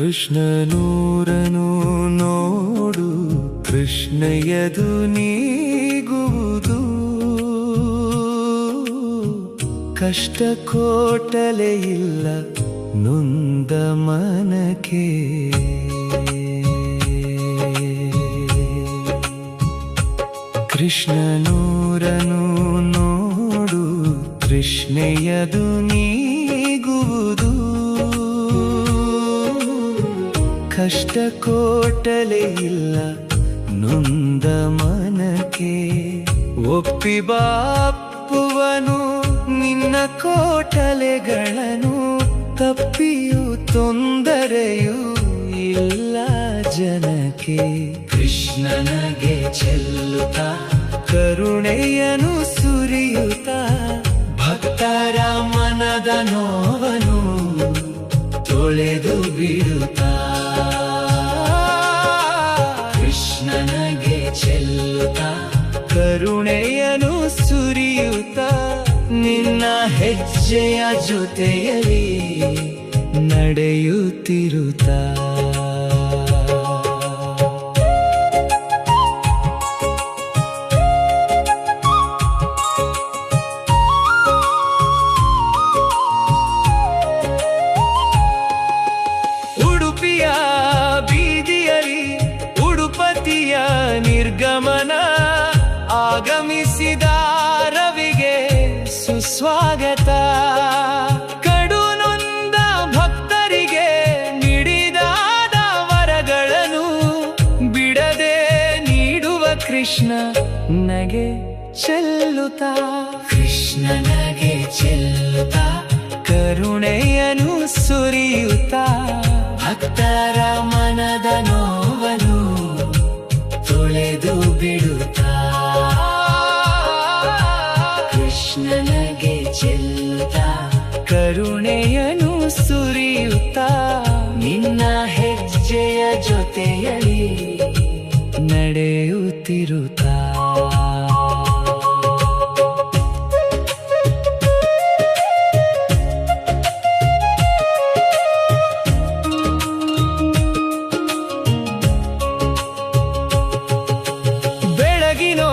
ಕೃಷ್ಣನೂರನು ನೋಡು, ಕೃಷ್ಣಯದು ನೀಗುವುದು. ಕಷ್ಟ ಕೋಟಲೆ ಇಲ್ಲ ನೊಂದ ಮನಕ್ಕೆ. ಕೃಷ್ಣನೂರನು ನೋಡು, ಕೃಷ್ಣಯದು ನೀಗುವುದು. ಕಷ್ಟ ಕೋಟಲೆ ಇಲ್ಲ ನೊಂದ ಮನಕ್ಕೆ. ಒಪ್ಪಿ ಬಾಪ್ಪುವನು ನಿನ್ನ ಕೋಟಲೆಗಳನ್ನು, ತಪ್ಪಿಯೂ ತೊಂದರೆಯೂ ಇಲ್ಲ ಜನಕ್ಕೆ. ಕೃಷ್ಣನಗೆ ಚೆಲ್ಲುತ್ತಾ ಕರುಣೆಯನು ಸುರಿಯುತ್ತಾ, ಭಕ್ತರ ಮನದ ನೋವನು ತೊಳೆದು ಬಿಡುತ್ತಾ. ಕೃಷ್ಣನಗೆ ಚೆಲ್ಲುತ್ತಾ ಕರುಣೆಯನು ಸುರಿಯುತ್ತಾ, ನಿನ್ನ ಹೆಜ್ಜೆಯ ಜೊತೆಯಲ್ಲಿ ನಡೆಯುತ್ತಿರುತ್ತಾ. ಉಡುಪಿಯ ಬೀದಿಯಲ್ಲಿ ಉಡುಪತಿಯ ನಿರ್ಗಮನ, ಆಗಮಿಸಿದ ರವಿಗೆ ಸುಸ್ವಾಗತ. ಕಡು ನೊಂದ ಭಕ್ತರಿಗೆ ನೀಡಿದಾದ ವರಗಳನ್ನು ಬಿಡದೆ ನೀಡುವ ಕೃಷ್ಣ ನಗೆ ಚೆಲ್ಲುತ್ತಾ. ಕೃಷ್ಣನಗೆ ಚೆಲ್ಲುತ್ತಾ ಕರುಣೆಯನು ಸುರಿಯುತ್ತಾ, ಭಕ್ತರ ಮನದ ನೋವನು ತೊಳೆದು ಬಿಡುತ್ತಾ. ಕೃಷ್ಣನಗೆ ಚೆಲ್ಲುತ್ತಾ ಕರುಣೆಯನು ಸುರಿಯುತ್ತಾ, ನಿನ್ನ ಹೆಜ್ಜೆಯ ಜೊತೆಯಲ್ಲಿ ನಡೆಯುತ್ತಿರುತ್ತಾ.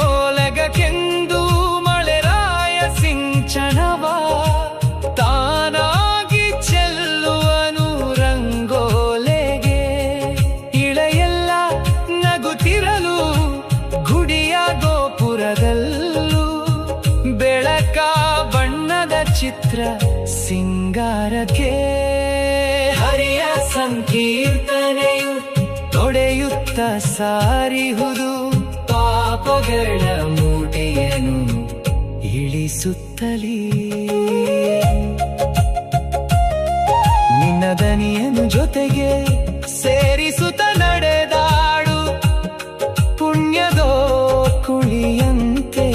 ಬೆಳಗಿನೊಲಗಕ್ಕೆಂದು ಮಳೆರಾಯ ಸಿಂಚನವ ತಾನಾಗಿ ಚೆಲ್ಲುವನು ರಂಗೋಲೆಗೆ. ಇಳೆಯೆಲ್ಲ ನಗುತ್ತಿರಲು ಗುಡಿಯ ಗೋಪುರದಲ್ಲೂ ಬೆಳಕ ಬಣ್ಣದ ಚಿತ್ರ ಸಿಂಗಾರಕ್ಕೆ. ಹರಿಯ ಸಂಕೀರ್ತನೆಯು ತೊಡೆಯುತ್ತ ಸಾರಿಹುದು, ಪಾಪಗಳ ಮೂಟೆಯನ್ನು ಇಳಿಸುತ್ತಲೀ. ನಿನ್ನ ದನಿಯನ್ನು ಜೊತೆಗೆ ಸೇರಿಸುತ್ತ ನಡೆದಾಡು, ಪುಣ್ಯದೋ ಕುಳಿಯಂತೆ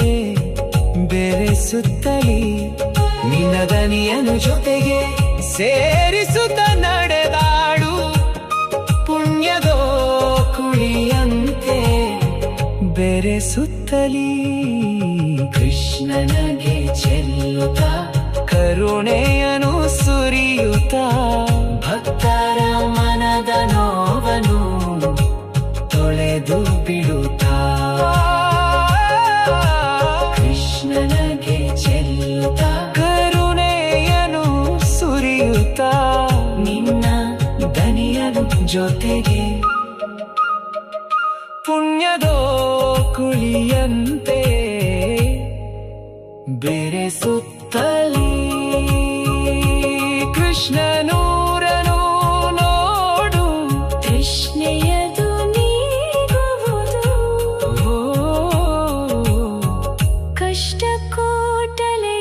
ಬೆರೆಸುತ್ತಲೀ. ನಿನ್ನ ದನಿಯನ್ನು ಜೊತೆಗೆ ಸೇರಿಸುತ್ತ ನಡೆದಾಡು, ಪುಣ್ಯದೋ ಕುಳಿಯಂತೆ ಬೆರೆಸುತ್ತಲೀ. ಕೃಷ್ಣನಗೆ ಚೆಲ್ಲುತ್ತಾ ಕರುಣೆಯನು ಸುರಿಯುತ್ತಾ, ಭಕ್ತರ ಮನದ ನೋವನು ತೊಳೆದು ಬಿಡುತ್ತಾ. ಕೃಷ್ಣನಗೆ ಚೆಲ್ಲುತ್ತಾ ಕರುಣೆಯನು ಸುರಿಯುತ್ತಾ, ನಿನ್ನ ದನಿಯನು ಜೊತೆಗೆ ಪುಣ್ಯದೋ ಕುಳಿಯಂತೆ ಬೆರೆಸುತ್ತಲೀ. ಕೃಷ್ಣನೂರನು ನೋಡು, ಕೃಷ್ಣಯದು ನೀಗುವುದು. ಕಷ್ಟ ಕೋಟಲೆ